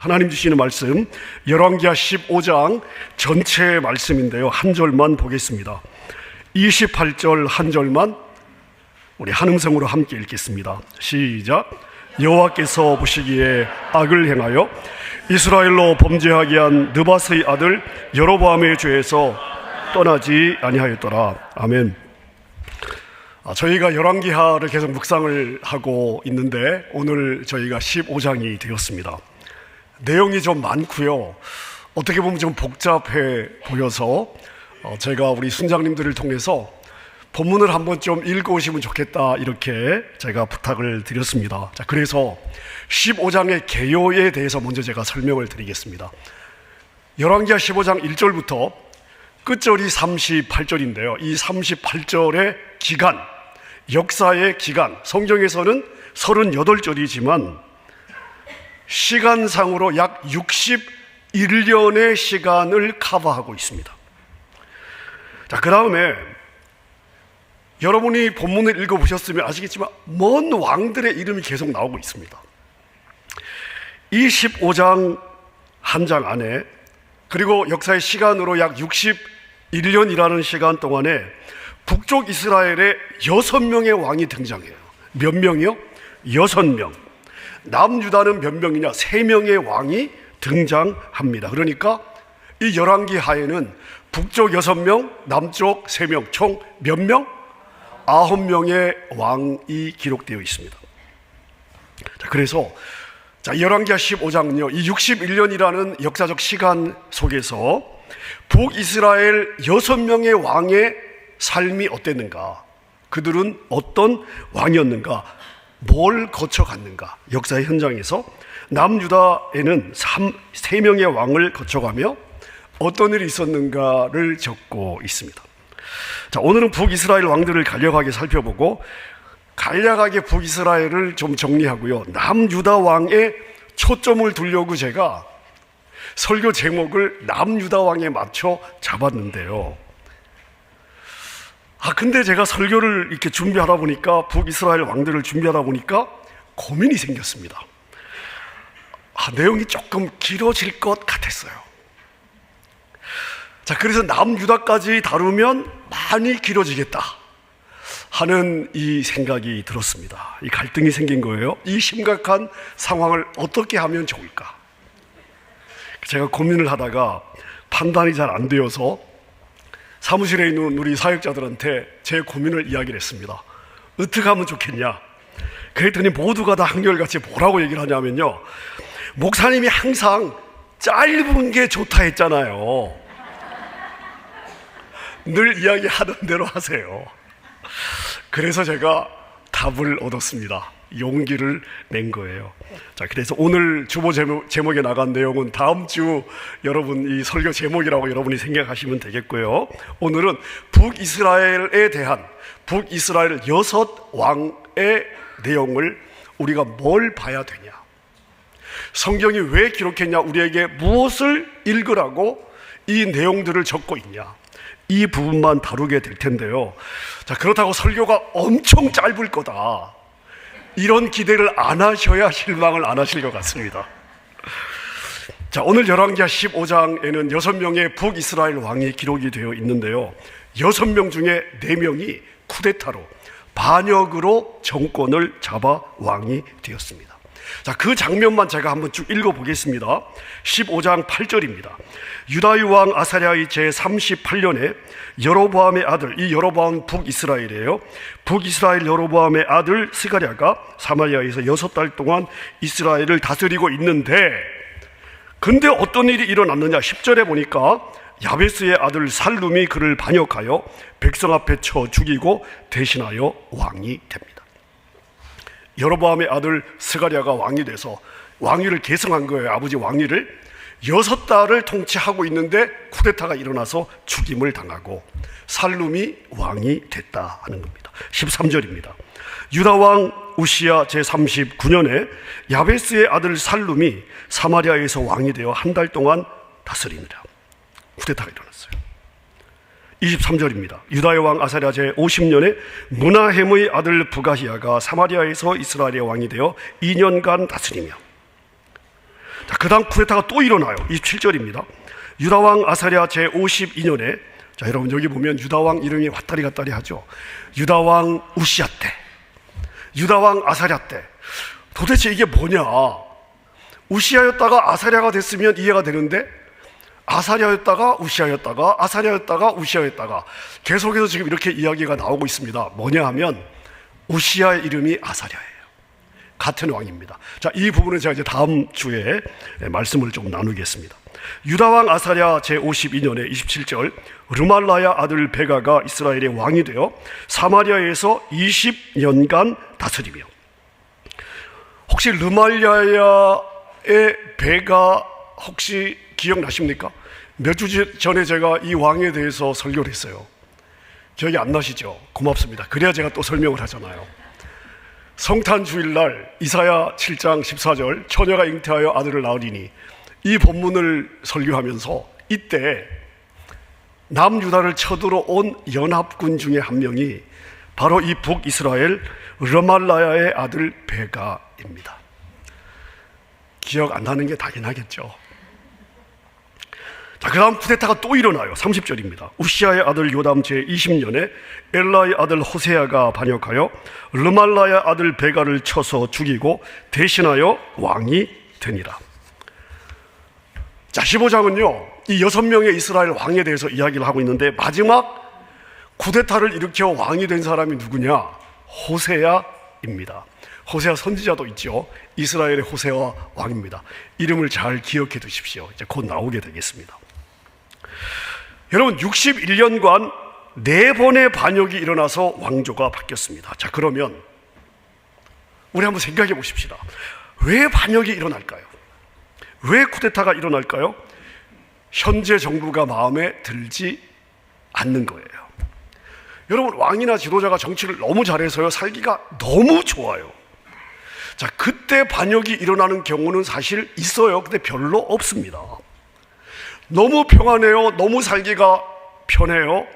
하나님 주시는 말씀 열왕기하 15장 전체 말씀인데요, 한 절만 보겠습니다. 28절 한 절만 우리 한음성으로 함께 읽겠습니다. 시작. 여호와께서 보시기에 악을 행하여 이스라엘로 범죄하게 한 느밧의 아들 여로보암의 죄에서 떠나지 아니하였더라. 아멘. 저희가 열왕기하를 계속 묵상을 하고 있는데 오늘 저희가 15장이 되었습니다. 내용이 좀 많고요, 어떻게 보면 좀 복잡해 보여서 제가 우리 순장님들을 통해서 본문을 한번 좀 읽어오시면 좋겠다, 이렇게 제가 부탁을 드렸습니다. 자, 그래서 15장의 개요에 대해서 먼저 제가 설명을 드리겠습니다. 열왕기하 15장 1절부터 끝절이 38절인데요 이 38절의 기간, 역사의 기간, 성경에서는 38절이지만 시간상으로 약 61년의 시간을 커버하고 있습니다. 자, 그 다음에 여러분이 본문을 읽어보셨으면 아시겠지만 먼 왕들의 이름이 계속 나오고 있습니다. 이 15장 한 장 안에, 그리고 역사의 시간으로 약 61년이라는 시간 동안에 북쪽 이스라엘에 6명의 왕이 등장해요. 몇 명이요? 6명. 남유다는 몇 명이냐? 3명의 왕이 등장합니다. 그러니까 이 열왕기하에는 북쪽 6명, 남쪽 3명, 총 몇 명? 9명의 왕이 기록되어 있습니다. 자, 그래서 열왕기하 15장은요, 이 61년이라는 역사적 시간 속에서 북이스라엘 6명의 왕의 삶이 어땠는가, 그들은 어떤 왕이었는가, 뭘 거쳐갔는가, 역사의 현장에서 남유다에는 3명의 왕을 거쳐가며 어떤 일이 있었는가를 적고 있습니다. 자, 오늘은 북이스라엘 왕들을 간략하게 살펴보고 간략하게 북이스라엘을 좀 정리하고요, 남유다 왕에 초점을 두려고 제가 설교 제목을 남유다 왕에 맞춰 잡았는데요, 근데 제가 설교를 이렇게 준비하다 보니까, 북이스라엘 왕들을 준비하다 보니까 고민이 생겼습니다. 내용이 조금 길어질 것 같았어요. 자, 그래서 남유다까지 다루면 많이 길어지겠다 하는 이 생각이 들었습니다. 이 갈등이 생긴 거예요. 이 심각한 상황을 어떻게 하면 좋을까? 제가 고민을 하다가 판단이 잘 안 되어서 사무실에 있는 우리 사역자들한테 제 고민을 이야기를 했습니다. 어떻게 하면 좋겠냐? 그랬더니 모두가 다 한결같이 뭐라고 얘기를 하냐면요, 목사님이 항상 짧은 게 좋다 했잖아요. 늘 이야기하던 대로 하세요. 그래서 제가 답을 얻었습니다. 용기를 낸 거예요. 자, 그래서 오늘 주보 제목에 나간 내용은 다음 주 여러분 이 설교 제목이라고 여러분이 생각하시면 되겠고요, 오늘은 북이스라엘에 대한 북이스라엘 6왕의 내용을 우리가 뭘 봐야 되냐, 성경이 왜 기록했냐, 우리에게 무엇을 읽으라고 이 내용들을 적고 있냐, 이 부분만 다루게 될 텐데요. 자, 그렇다고 설교가 엄청 짧을 거다, 이런 기대를 안 하셔야 실망을 안 하실 것 같습니다. 자, 오늘 열왕기하 15장에는 6명의 북이스라엘 왕이 기록이 되어 있는데요, 6명 중에 4명이 쿠데타로, 반역으로 정권을 잡아 왕이 되었습니다. 자, 그 장면만 제가 한번 쭉 읽어보겠습니다. 15장 8절입니다. 유다의 왕 아사랴의 제38년에 여로보암의 아들, 이 여로보암은 북이스라엘이에요. 북이스라엘 여로보암의 아들 스가랴가 사마리아에서 6달 동안 이스라엘을 다스리고 있는데, 근데 어떤 일이 일어났느냐, 10절에 보니까 야베스의 아들 살룸이 그를 반역하여 백성 앞에 쳐 죽이고 대신하여 왕이 됩니다. 여로보암의 아들 스가랴가 왕이 돼서 왕위를 계승한 거예요. 아버지 왕위를 6달을 통치하고 있는데 쿠데타가 일어나서 죽임을 당하고 살룸이 왕이 됐다 하는 겁니다. 13절입니다. 유다 왕 우시야 제39년에 야베스의 아들 살룸이 사마리아에서 왕이 되어 한 달 동안 다스리니라. 쿠데타가 일어났어요. 23절입니다. 유다의 왕 아사랴 제50년에 무나헴의 아들 부가히야가 사마리아에서 이스라엘의 왕이 되어 2년간 다스리며, 자, 그 다음 쿠데타가 또 일어나요. 27절입니다. 유다왕 아사랴 제52년에, 자, 여러분 여기 보면 유다왕 이름이 왔다리 갔다리 하죠. 유다왕 우시야 때, 유다왕 아사랴 때. 도대체 이게 뭐냐? 우시야였다가 아사랴가 됐으면 이해가 되는데, 아사랴였다가 우시야였다가 아사랴였다가 우시야였다가 계속해서 지금 이렇게 이야기가 나오고 있습니다. 뭐냐 하면 우시야의 이름이 아사랴예요. 같은 왕입니다. 자, 이 부분은 제가 이제 다음 주에 말씀을 좀 나누겠습니다. 유다왕 아사랴 제52년에 27절, 르말라야 아들 베가가 이스라엘의 왕이 되어 사마리아에서 20년간 다스리며. 혹시 르말라야의 베가 혹시 기억나십니까? 몇 주 전에 제가 이 왕에 대해서 설교를 했어요. 기억이 안 나시죠? 고맙습니다. 그래야 제가 또 설명을 하잖아요. 성탄 주일날 이사야 7장 14절, 처녀가 잉태하여 아들을 낳으리니, 이 본문을 설교하면서 이때 남유다를 쳐들어온 연합군 중에 한 명이 바로 이 북이스라엘 르말라야의 아들 베가입니다. 기억 안 나는 게 당연하겠죠. 자, 그 다음 쿠데타가 또 일어나요. 30절입니다. 우시야의 아들 요담 제20년에 엘라의 아들 호세아가 반역하여 르말라야 아들 베가를 쳐서 죽이고 대신하여 왕이 되니라. 자, 15장은요 이 6명의 이스라엘 왕에 대해서 이야기를 하고 있는데, 마지막 쿠데타를 일으켜 왕이 된 사람이 누구냐? 호세아입니다. 호세아 선지자도 있죠. 이스라엘의 호세아 왕입니다. 이름을 잘 기억해 두십시오. 이제 곧 나오게 되겠습니다. 여러분, 61년간 4번의 반역이 일어나서 왕조가 바뀌었습니다. 자, 그러면 우리 한번 생각해 보십시다. 왜 반역이 일어날까요? 왜 쿠데타가 일어날까요? 현재 정부가 마음에 들지 않는 거예요. 여러분, 왕이나 지도자가 정치를 너무 잘해서요 살기가 너무 좋아요. 자, 그때 반역이 일어나는 경우는 사실 있어요. 근데 별로 없습니다. 너무 평안해요. 너무 살기가 편해요.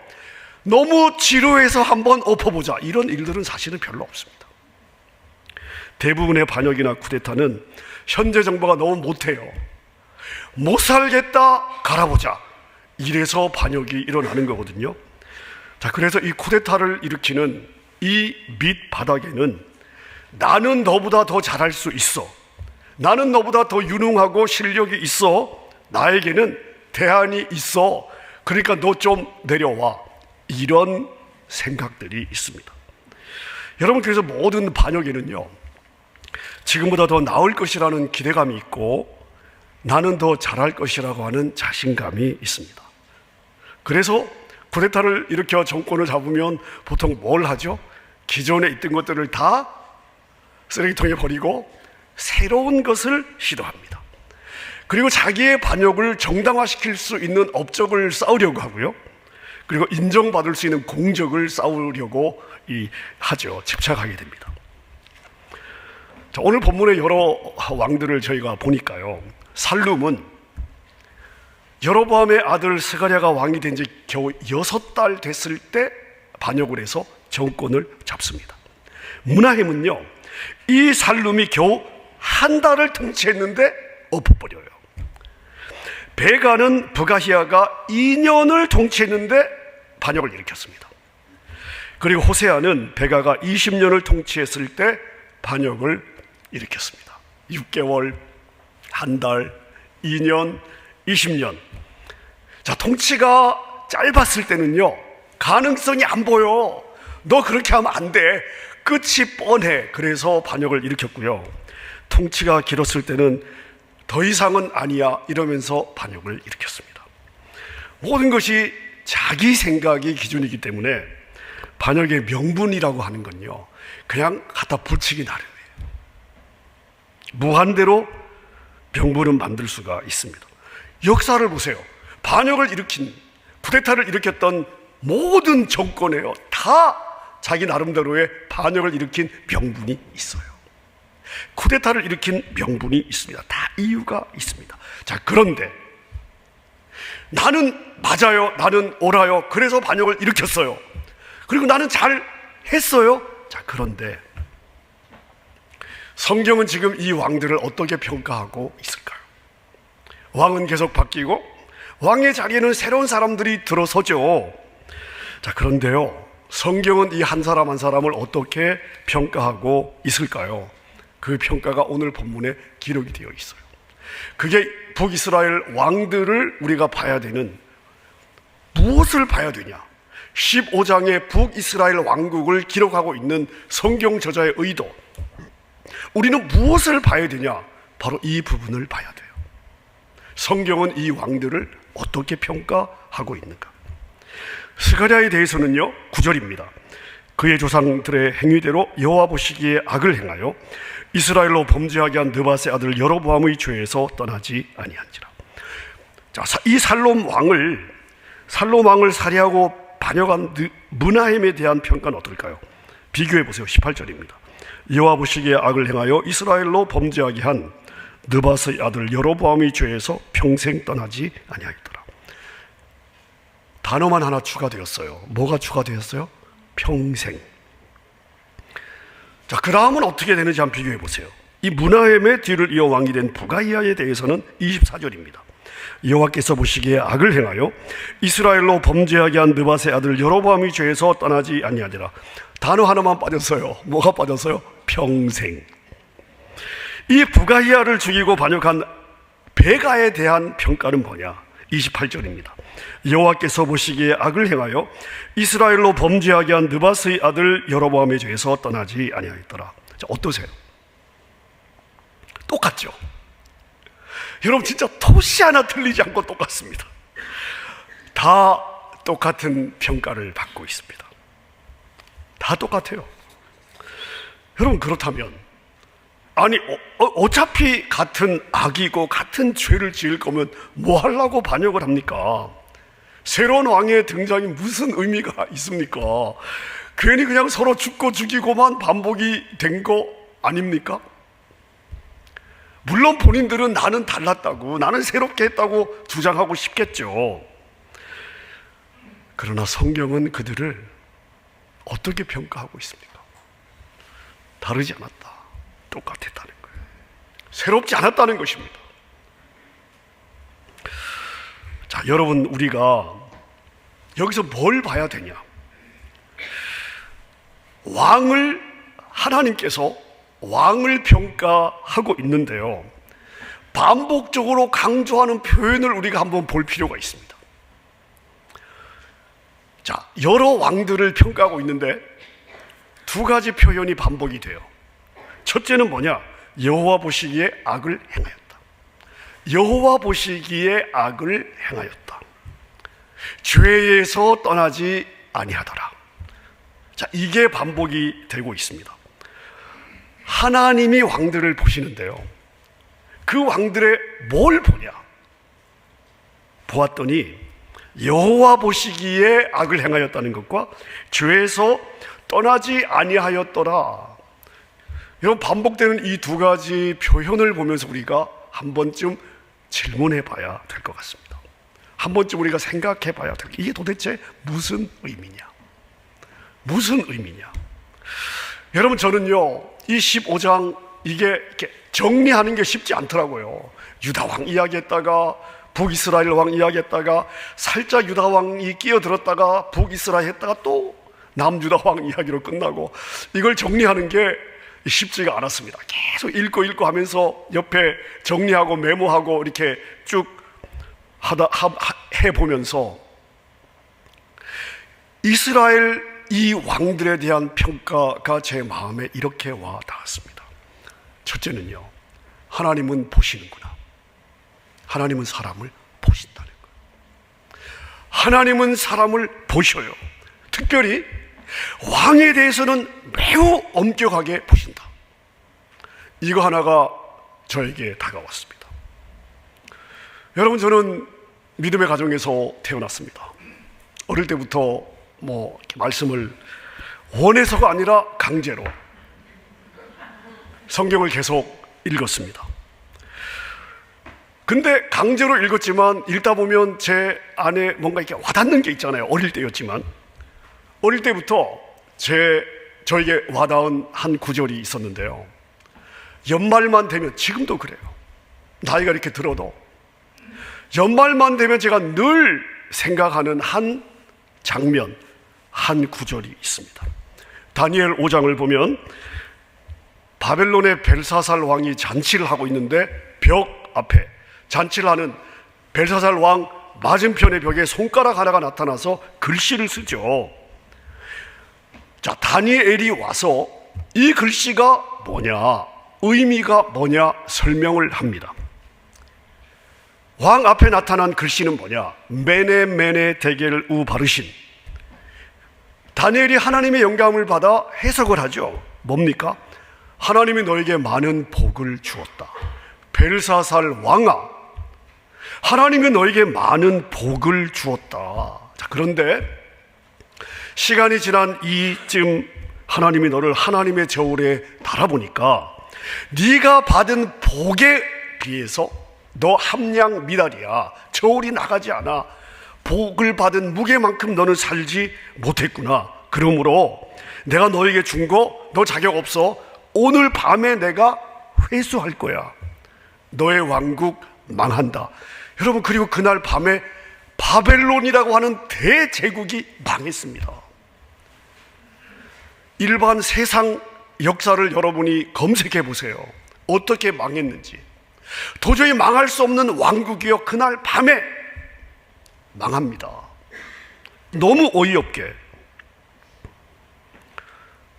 너무 지루해서 한번 엎어보자. 이런 일들은 사실은 별로 없습니다. 대부분의 반역이나 쿠데타는 현재 정부가 너무 못해요. 못 살겠다, 갈아보자. 이래서 반역이 일어나는 거거든요. 자, 그래서 이 쿠데타를 일으키는 이 밑바닥에는 나는 너보다 더 잘할 수 있어, 나는 너보다 더 유능하고 실력이 있어, 나에게는 대안이 있어, 그러니까 너 좀 내려와, 이런 생각들이 있습니다. 여러분, 그래서 모든 반역에는요 지금보다 더 나을 것이라는 기대감이 있고 나는 더 잘할 것이라고 하는 자신감이 있습니다. 그래서 쿠데타를 일으켜 정권을 잡으면 보통 뭘 하죠? 기존에 있던 것들을 다 쓰레기통에 버리고 새로운 것을 시도합니다. 그리고 자기의 반역을 정당화시킬 수 있는 업적을 쌓으려고 하고요, 그리고 인정받을 수 있는 공적을 쌓으려고 하죠. 집착하게 됩니다. 자, 오늘 본문의 여러 왕들을 저희가 보니까요, 살룸은 여로보암의 아들 스가랴가 왕이 된 지 겨우 6달 됐을 때 반역을 해서 정권을 잡습니다. 므나헴은요 이 살룸이 겨우 한 달을 통치했는데 엎어버려요. 베가는 브가히아가 2년을 통치했는데 반역을 일으켰습니다. 그리고 호세아는 베가가 20년을 통치했을 때 반역을 일으켰습니다. 6개월, 한 달, 2년, 20년. 자, 통치가 짧았을 때는요 가능성이 안 보여. 너 그렇게 하면 안 돼. 끝이 뻔해. 그래서 반역을 일으켰고요, 통치가 길었을 때는 더 이상은 아니야 이러면서 반역을 일으켰습니다. 모든 것이 자기 생각이 기준이기 때문에 반역의 명분이라고 하는 건요 그냥 갖다 붙이기 나름이에요. 무한대로 명분은 만들 수가 있습니다. 역사를 보세요. 반역을 일으킨, 쿠데타를 일으켰던 모든 정권에요 다 자기 나름대로의 반역을 일으킨 명분이 있어요. 쿠데타를 일으킨 명분이 있습니다. 다 이유가 있습니다. 자, 그런데 나는 맞아요, 나는 옳아요, 그래서 반역을 일으켰어요, 그리고 나는 잘 했어요. 자, 그런데 성경은 지금 이 왕들을 어떻게 평가하고 있을까요? 왕은 계속 바뀌고 왕의 자리에는 새로운 사람들이 들어서죠. 자, 그런데요, 성경은 이 한 사람 한 사람을 어떻게 평가하고 있을까요? 그 평가가 오늘 본문에 기록이 되어 있어요. 그게 북이스라엘 왕들을 우리가 봐야 되는, 무엇을 봐야 되냐? 15장의 북이스라엘 왕국을 기록하고 있는 성경 저자의 의도, 우리는 무엇을 봐야 되냐? 바로 이 부분을 봐야 돼요. 성경은 이 왕들을 어떻게 평가하고 있는가? 스가랴에 대해서는요, 9절입니다. 그의 조상들의 행위대로 여호와 보시기에 악을 행하여 이스라엘로 범죄하게 한 느밧의 아들 여로보암의 죄에서 떠나지 아니한지라. 자, 이 살롬 왕을 살해하고 반역한 므나헴에 대한 평가는 어떨까요? 비교해 보세요. 18절입니다. 여호와 보시기에 악을 행하여 이스라엘로 범죄하게 한 느밧의 아들 여로보암의 죄에서 평생 떠나지 아니하였더라. 단어만 하나 추가되었어요. 뭐가 추가되었어요? 평생. 자, 그 다음은 어떻게 되는지 한번 비교해 보세요. 이 므나헴의 뒤를 이어 왕이 된 부가이아에 대해서는 24절입니다. 여호와께서 보시기에 악을 행하여 이스라엘로 범죄하게 한 느밧의 아들 여로보암의 죄에서 떠나지 아니하니라. 단어 하나만 빠졌어요. 뭐가 빠졌어요? 평생. 이 부가이아를 죽이고 반역한 베가에 대한 평가는 뭐냐? 28절입니다. 여호와께서 보시기에 악을 행하여 이스라엘로 범죄하게 한 느밧의 아들 여로보암의 죄에서 떠나지 아니하였더라. 자, 어떠세요? 똑같죠? 여러분, 진짜 토시 하나 틀리지 않고 똑같습니다. 다 똑같은 평가를 받고 있습니다. 다 똑같아요. 여러분, 그렇다면 아니 어차피 같은 악이고 같은 죄를 지을 거면 뭐 하려고 반역을 합니까? 새로운 왕의 등장이 무슨 의미가 있습니까? 괜히 그냥 서로 죽고 죽이고만 반복이 된 거 아닙니까? 물론 본인들은 나는 달랐다고, 나는 새롭게 했다고 주장하고 싶겠죠. 그러나 성경은 그들을 어떻게 평가하고 있습니까? 다르지 않았다, 똑같았다는 거예요. 새롭지 않았다는 것입니다. 자, 여러분, 우리가 여기서 뭘 봐야 되냐? 하나님께서 왕을 평가하고 있는데요, 반복적으로 강조하는 표현을 우리가 한번 볼 필요가 있습니다. 자, 여러 왕들을 평가하고 있는데 두 가지 표현이 반복이 돼요. 첫째는 뭐냐? 여호와 보시기에 악을 행하였다. 여호와 보시기에 악을 행하였다. 죄에서 떠나지 아니하더라. 자, 이게 반복이 되고 있습니다. 하나님이 왕들을 보시는데요, 그 왕들의 뭘 보냐? 보았더니 여호와 보시기에 악을 행하였다는 것과 죄에서 떠나지 아니하였더라. 여러분, 반복되는 이 두 가지 표현을 보면서 우리가 한 번쯤 질문해 봐야 될 것 같습니다. 한 번쯤 우리가 생각해 봐야 될 것, 이게 도대체 무슨 의미냐? 무슨 의미냐? 여러분, 저는요, 이 15장 이게 이렇게 정리하는 게 쉽지 않더라고요. 유다 왕 이야기했다가 북이스라엘 왕 이야기했다가 살짝 유다 왕이 끼어들었다가 북이스라엘 했다가 또 남유다 왕 이야기로 끝나고, 이걸 정리하는 게 쉽지가 않았습니다. 계속 읽고 하면서 옆에 정리하고 메모하고 이렇게 쭉 해보면서 이스라엘 이 왕들에 대한 평가가 제 마음에 이렇게 와 닿았습니다. 첫째는요, 하나님은 보시는구나. 하나님은 사람을 보신다는 거예요. 하나님은 사람을 보셔요. 특별히 왕에 대해서는 매우 엄격하게 보신다. 이거 하나가 저에게 다가왔습니다. 여러분, 저는 믿음의 가정에서 태어났습니다. 어릴 때부터 이렇게 말씀을 원해서가 아니라 강제로 성경을 계속 읽었습니다. 근데 강제로 읽었지만 읽다 보면 제 안에 뭔가 이렇게 와닿는 게 있잖아요. 어릴 때였지만. 어릴 때부터 저에게 와닿은 한 구절이 있었는데요, 연말만 되면, 지금도 그래요, 나이가 이렇게 들어도 연말만 되면 제가 늘 생각하는 한 장면, 한 구절이 있습니다. 다니엘 5장을 보면 바벨론의 벨사살 왕이 잔치를 하고 있는데 벽 앞에 잔치를 하는 벨사살 왕 맞은편의 벽에 손가락 하나가 나타나서 글씨를 쓰죠. 자, 다니엘이 와서 이 글씨가 뭐냐, 의미가 뭐냐 설명을 합니다. 왕 앞에 나타난 글씨는 뭐냐? 메네 메네 데겔 우 바르신. 다니엘이 하나님의 영감을 받아 해석을 하죠. 뭡니까? 하나님이 너에게 많은 복을 주었다. 벨사살 왕아, 하나님이 너에게 많은 복을 주었다. 자, 그런데 시간이 지난 이쯤 하나님이 너를 하나님의 저울에 달아보니까 네가 받은 복에 비해서 너 함량 미달이야. 저울이 나가지 않아. 복을 받은 무게만큼 너는 살지 못했구나. 그러므로 내가 너에게 준 거 너 자격 없어. 오늘 밤에 내가 회수할 거야. 너의 왕국 망한다. 여러분, 그리고 그날 밤에 바벨론이라고 하는 대제국이 망했습니다. 일반 세상 역사를 여러분이 검색해 보세요. 어떻게 망했는지. 도저히 망할 수 없는 왕국이요, 그날 밤에 망합니다. 너무 어이없게,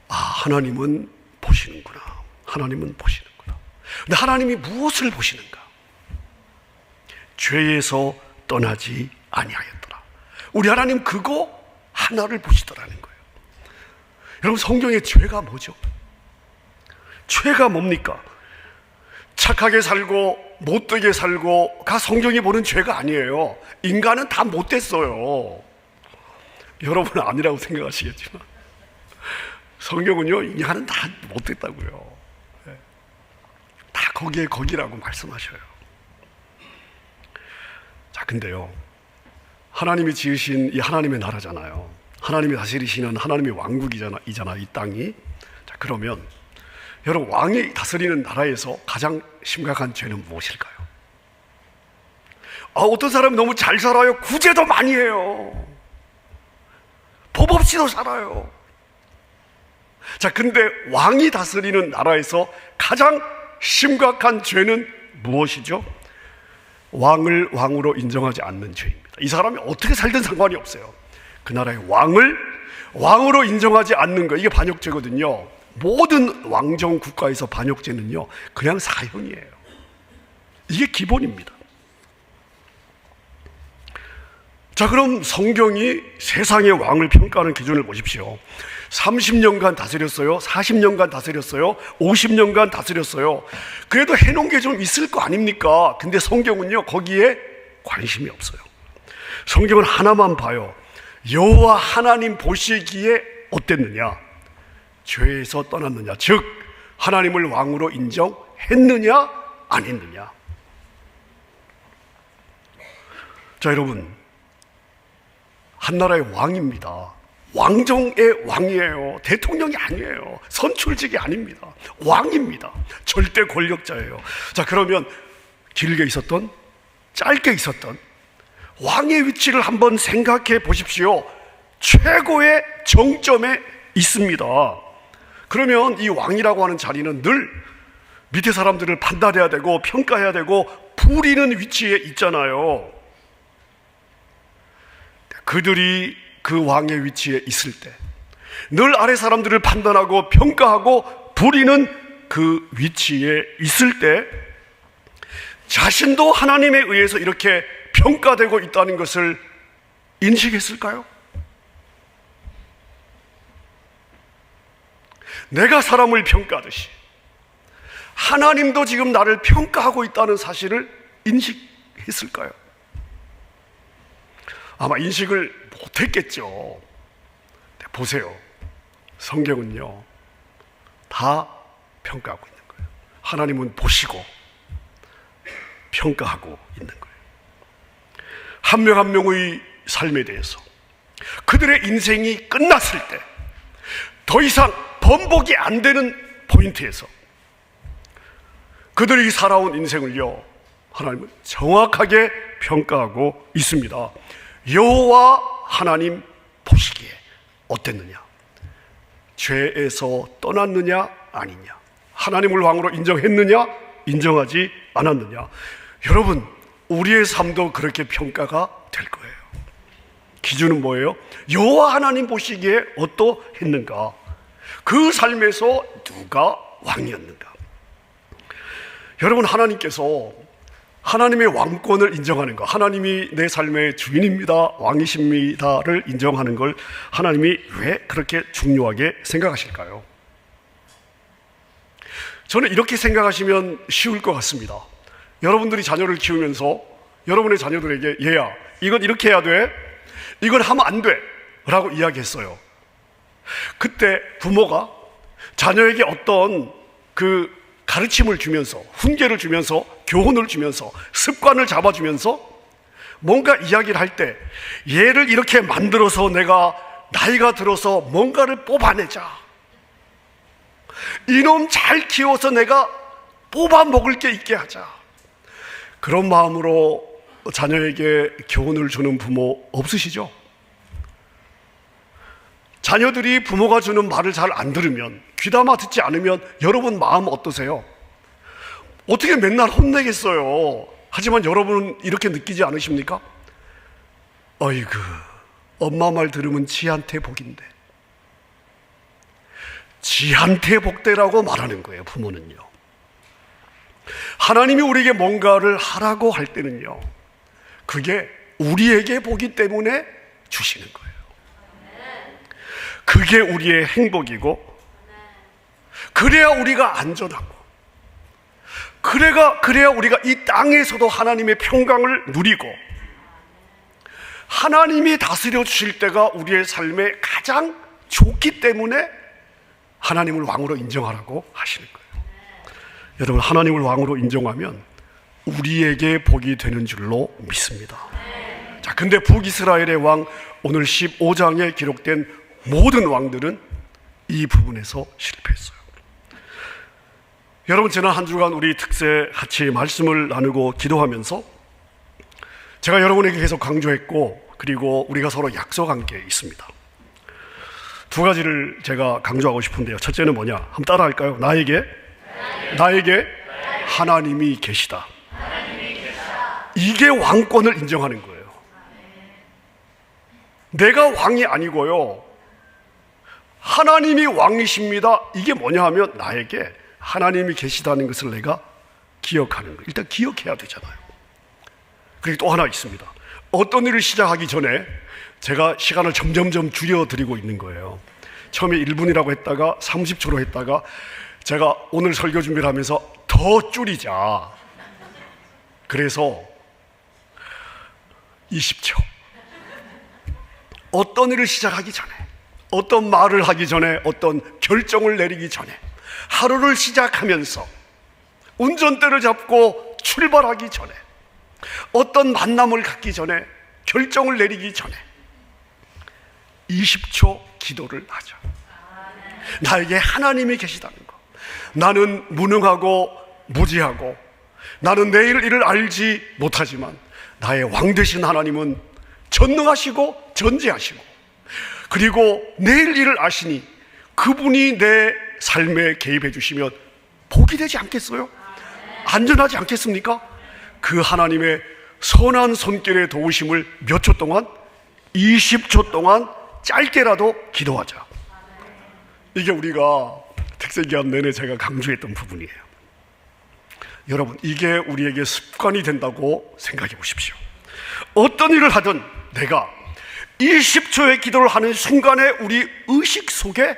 하나님은 보시는구나. 하나님은 보시는구나. 근데 하나님이 무엇을 보시는가? 죄에서 떠나지 아니하였더라. 우리 하나님 그거 하나를 보시더라는 거예요. 여러분, 성경의 죄가 뭐죠? 죄가 뭡니까? 착하게 살고 못되게 살고가 성경이 보는 죄가 아니에요. 인간은 다 못됐어요. 여러분은 아니라고 생각하시겠지만 성경은요, 인간은 다 못됐다고요. 다 거기라고 말씀하셔요. 자, 근데요, 하나님이 지으신 이 하나님의 나라잖아요. 하나님이 다스리시는 하나님의 왕국이잖아, 이 땅이. 자, 그러면 여러분, 왕이 다스리는 나라에서 가장 심각한 죄는 무엇일까요? 어떤 사람이 너무 잘 살아요. 구제도 많이 해요. 법 없이도 살아요. 자, 근데 왕이 다스리는 나라에서 가장 심각한 죄는 무엇이죠? 왕을 왕으로 인정하지 않는 죄입니다. 이 사람이 어떻게 살든 상관이 없어요. 그 나라의 왕을 왕으로 인정하지 않는 거, 이게 반역죄거든요. 모든 왕정 국가에서 반역죄는요, 그냥 사형이에요. 이게 기본입니다. 자, 그럼 성경이 세상의 왕을 평가하는 기준을 보십시오. 30년간 다스렸어요? 40년간 다스렸어요? 50년간 다스렸어요? 그래도 해놓은 게 좀 있을 거 아닙니까? 근데 성경은요, 거기에 관심이 없어요. 성경은 하나만 봐요. 여호와 하나님 보시기에 어땠느냐? 죄에서 떠났느냐? 즉 하나님을 왕으로 인정했느냐 안 했느냐? 자, 여러분, 한 나라의 왕입니다. 왕정의 왕이에요. 대통령이 아니에요. 선출직이 아닙니다. 왕입니다. 절대 권력자예요. 자, 그러면 길게 있었던, 짧게 있었던 왕의 위치를 한번 생각해 보십시오. 최고의 정점에 있습니다. 그러면 이 왕이라고 하는 자리는 늘 밑에 사람들을 판단해야 되고 평가해야 되고 부리는 위치에 있잖아요. 그들이 그 왕의 위치에 있을 때 늘 아래 사람들을 판단하고 평가하고 부리는 그 위치에 있을 때 자신도 하나님에 의해서 이렇게 평가되고 있다는 것을 인식했을까요? 내가 사람을 평가하듯이 하나님도 지금 나를 평가하고 있다는 사실을 인식했을까요? 아마 인식을 못했겠죠. 보세요. 성경은요, 다 평가하고 있는 거예요. 하나님은 보시고 평가하고 있는 거예요. 한 명 한 명의 삶에 대해서 그들의 인생이 끝났을 때 더 이상 번복이 안 되는 포인트에서 그들이 살아온 인생을요, 하나님은 정확하게 평가하고 있습니다. 여호와 하나님 보시기에 어땠느냐? 죄에서 떠났느냐 아니냐? 하나님을 왕으로 인정했느냐 인정하지 않았느냐? 여러분, 우리의 삶도 그렇게 평가가 될 거예요. 기준은 뭐예요? 여호와 하나님 보시기에 어떠했는가? 그 삶에서 누가 왕이었는가? 여러분, 하나님께서 하나님의 왕권을 인정하는 것, 하나님이 내 삶의 주인입니다, 왕이십니다를 인정하는 걸 하나님이 왜 그렇게 중요하게 생각하실까요? 저는 이렇게 생각하시면 쉬울 것 같습니다. 여러분들이 자녀를 키우면서 여러분의 자녀들에게 얘야, 이건 이렇게 해야 돼, 이건 하면 안 돼 라고 이야기했어요. 그때 부모가 자녀에게 어떤 그 가르침을 주면서, 훈계를 주면서, 교훈을 주면서, 습관을 잡아주면서 뭔가 이야기를 할 때 얘를 이렇게 만들어서 내가 나이가 들어서 뭔가를 뽑아내자, 이놈 잘 키워서 내가 뽑아 먹을 게 있게 하자, 그런 마음으로 자녀에게 교훈을 주는 부모 없으시죠? 자녀들이 부모가 주는 말을 잘 안 들으면, 귀담아 듣지 않으면 여러분 마음 어떠세요? 어떻게 맨날 혼내겠어요? 하지만 여러분은 이렇게 느끼지 않으십니까? 어이구, 엄마 말 들으면 지한테 복인데, 지한테 복되라고 말하는 거예요, 부모는요. 하나님이 우리에게 뭔가를 하라고 할 때는요, 그게 우리에게 복이 때문에 주시는 거예요. 그게 우리의 행복이고, 그래야 우리가 안전하고, 그래야 우리가 이 땅에서도 하나님의 평강을 누리고, 하나님이 다스려 주실 때가 우리의 삶에 가장 좋기 때문에 하나님을 왕으로 인정하라고 하시는 거예요. 여러분, 하나님을 왕으로 인정하면 우리에게 복이 되는 줄로 믿습니다. 자, 근데 북이스라엘의 왕, 오늘 15장에 기록된 모든 왕들은 이 부분에서 실패했어요. 여러분, 지난 한 주간 우리 특세 같이 말씀을 나누고 기도하면서 제가 여러분에게 계속 강조했고, 그리고 우리가 서로 약속한 게 있습니다. 두 가지를 제가 강조하고 싶은데요. 첫째는 뭐냐? 한번 따라 할까요? 나에게 하나님이 계시다. 이게 왕권을 인정하는 거예요. 내가 왕이 아니고요, 하나님이 왕이십니다. 이게 뭐냐 하면 나에게 하나님이 계시다는 것을 내가 기억하는 거예요. 일단 기억해야 되잖아요. 그리고 또 하나 있습니다. 어떤 일을 시작하기 전에 제가 시간을 점점점 줄여드리고 있는 거예요. 처음에 1분이라고 했다가 30초로 했다가 제가 오늘 설교 준비를 하면서 더 줄이자, 그래서 20초. 어떤 일을 시작하기 전에, 어떤 말을 하기 전에, 어떤 결정을 내리기 전에, 하루를 시작하면서, 운전대를 잡고 출발하기 전에, 어떤 만남을 갖기 전에, 결정을 내리기 전에 20초 기도를 하자. 나에게 하나님이 계시다는 거. 나는 무능하고 무지하고, 나는 내일 일을 알지 못하지만 나의 왕 되신 하나님은 전능하시고 전지하시고, 그리고 내일 일을 아시니 그분이 내 삶에 개입해 주시면 복이 되지 않겠어요? 안전하지 않겠습니까? 그 하나님의 선한 손길의 도우심을 몇 초 동안? 20초 동안 짧게라도 기도하자. 이게 우리가 특세기간 내내 제가 강조했던 부분이에요. 여러분, 이게 우리에게 습관이 된다고 생각해 보십시오. 어떤 일을 하든 내가 20초의 기도를 하는 순간에 우리 의식 속에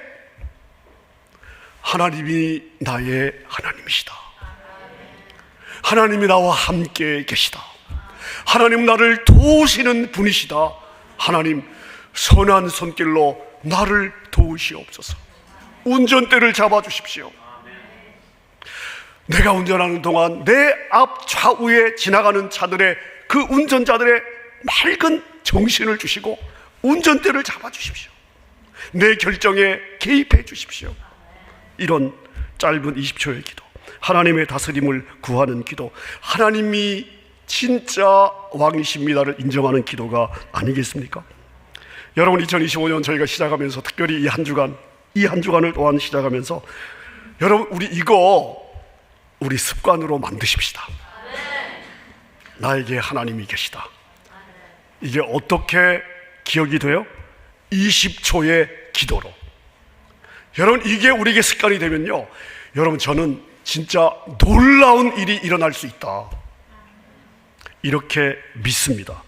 하나님이 나의 하나님이시다, 하나님이 나와 함께 계시다, 하나님 나를 도우시는 분이시다, 하나님 선한 손길로 나를 도우시옵소서, 운전대를 잡아주십시오. 내가 운전하는 동안 내 앞 좌우에 지나가는 차들의, 그 운전자들의 맑은 정신을 주시고 운전대를 잡아주십시오. 내 결정에 개입해 주십시오. 이런 짧은 20초의 기도. 하나님의 다스림을 구하는 기도, 하나님이 진짜 왕이십니다를 인정하는 기도가 아니겠습니까? 여러분, 2025년 저희가 시작하면서 특별히 이 한 주간을 또한 시작하면서 여러분, 우리 습관으로 만드십시다. 나에게 하나님이 계시다. 이게 어떻게 기억이 돼요? 20초의 기도로. 여러분, 이게 우리에게 습관이 되면요, 여러분, 저는 진짜 놀라운 일이 일어날 수 있다, 이렇게 믿습니다.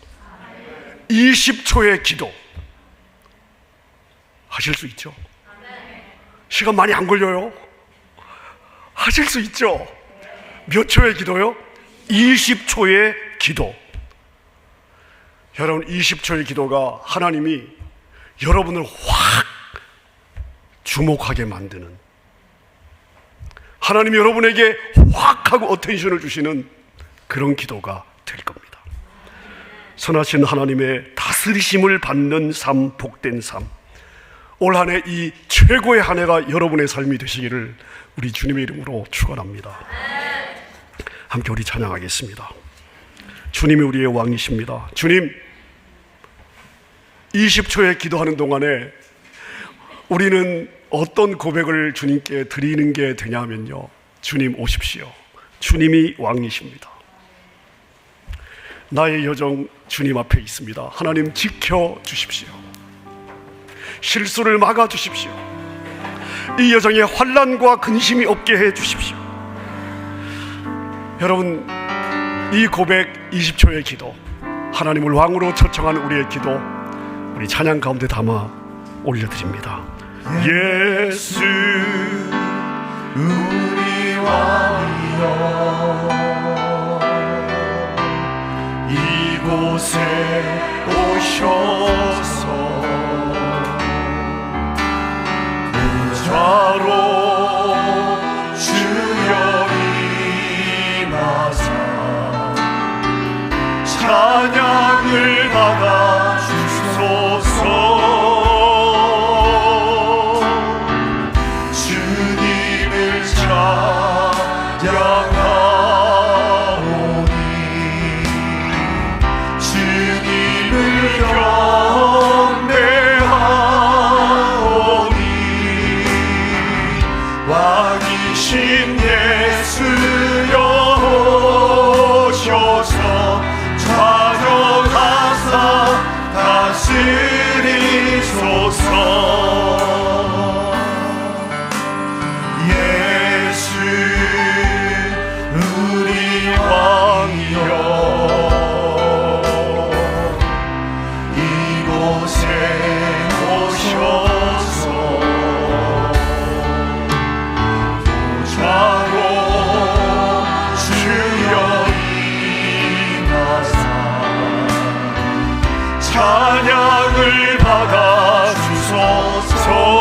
20초의 기도 하실 수 있죠? 시간 많이 안 걸려요. 하실 수 있죠? 몇 초의 기도요? 20초의 기도. 여러분, 20초의 기도가 하나님이 여러분을 확 주목하게 만드는, 하나님이 여러분에게 확 하고 어텐션을 주시는 그런 기도가 될 겁니다. 선하신 하나님의 다스리심을 받는 삶, 복된 삶, 올 한 해 이 최고의 한 해가 여러분의 삶이 되시기를 우리 주님의 이름으로 축원합니다. 함께 우리 찬양하겠습니다. 주님이 우리의 왕이십니다. 주님, 20초의 기도하는 동안에 우리는 어떤 고백을 주님께 드리는 게 되냐면요, 주님 오십시오. 주님이 왕이십니다. 나의 여정 주님 앞에 있습니다. 하나님 지켜주십시오. 실수를 막아주십시오. 이 여정에 환난과 근심이 없게 해주십시오. 여러분, 이 고백 20초의 기도, 하나님을 왕으로 초청한 우리의 기도, 우리 찬양 가운데 담아 올려드립니다. 예수 우리 왕이여, 이곳에 오셔서 부자로 주여 임하사 찬양을 받아 주소서. 주님을 찬양하오니 주님을 경배하오니 왕이신 예수여 오셔서 찬양하사 다스리소서. 예수 우리 왕이여, 이곳에 오셔서 부자로 주여 임하사 찬양을 받아 주소서.